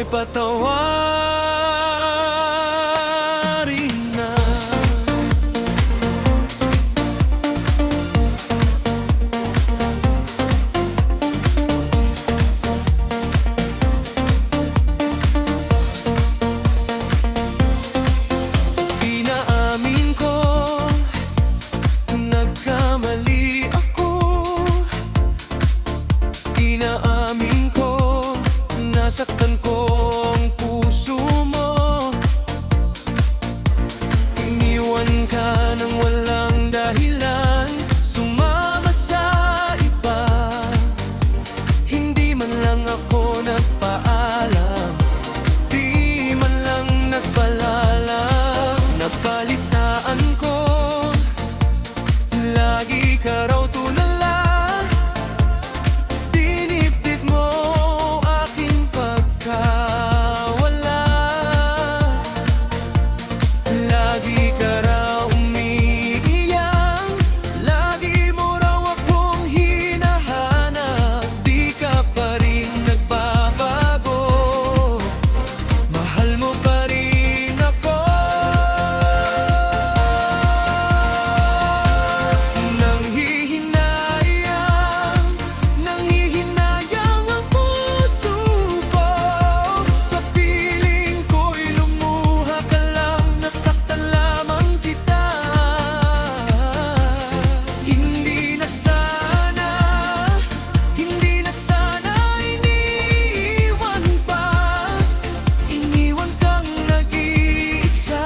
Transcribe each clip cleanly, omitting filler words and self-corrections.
ay patawarin na. Inaamin ko, nagkamali ako. Inaamin ko, nasaktan ko ang puso mo. Iniwan ka nang walang dahilan, sumama sa iba. Hindi man lang ako nagpaalam, di man lang nagpalalam. Nabalitaan ko, lagi ka raw tulala. Dinibdib mo aking pagkawala. Lagi ka raw umiiyak, lagi mo raw akong hinahanap. Di ka pa rin nagbabago, mahal mo pa rin ako. Nanghihinayang ang puso ko. Sa piling ko'y lumuha ka lang, nasaktan lamang kita. Hindi na sana iniiwan pa. Iniwan kang nag-iisa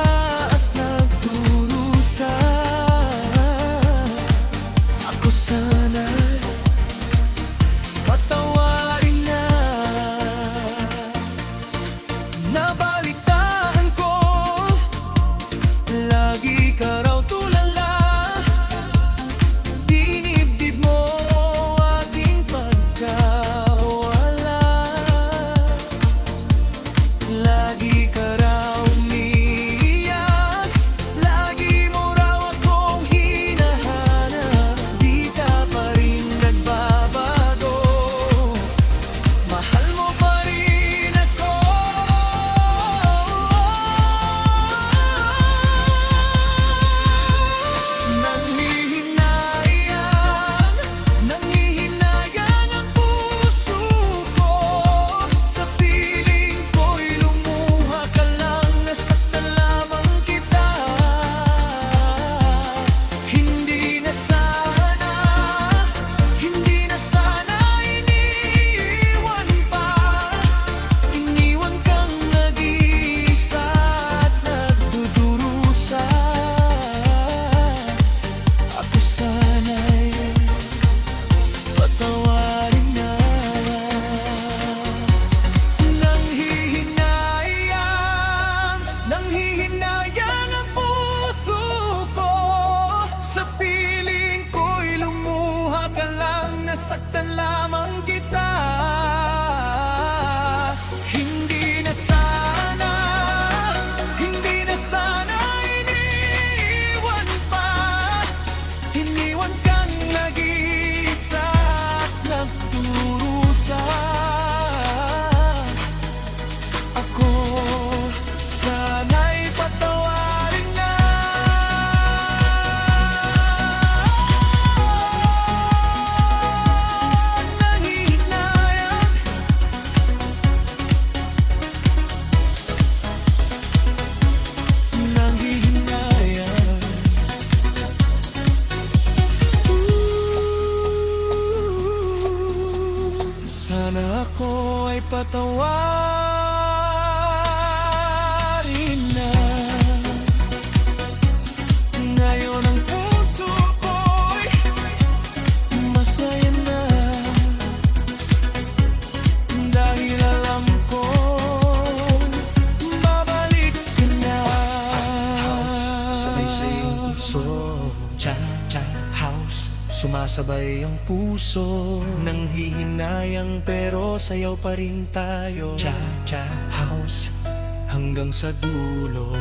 at nagdurusa. Ako sana'y patawarin na. Nabalitaan ko, lagi ka raw tulala. Dinibdib mo aking pagkawala. Lagi ka raw umiiyak, lagi mo raw akong hinahanap. Di ka pa rin nagbabago, mahal mo pa rin ako. Nanghihinayang ang puso ko. Sa piling ko'y lumuha ka lang, nasaktan lamang kita. Hindi na sana iniiwan pa. Iniwan kang nag-iisa at nagdudurusa. Ako sana'y patawarin na. Nanghihinayang ang puso ko. Sa piling ko'y lumuha ka lang, nasaktan lamang kita. Hindi na sana iniiwan pa. Iniwan kang nag-iisa at nagdurusa. Ako sana'y patawarin na. Nanghihinayang, nanghihinayang. Sana ako ay patawarin na. Ngayon ang puso ko'y masaya na, dahil alam kong babalik ka na. Sabay sa iyong puso, cha-cha house. Sumasabay ang puso, nanghihinayang pero sayaw pa rin tayo. Cha-cha house, hanggang sa dulo.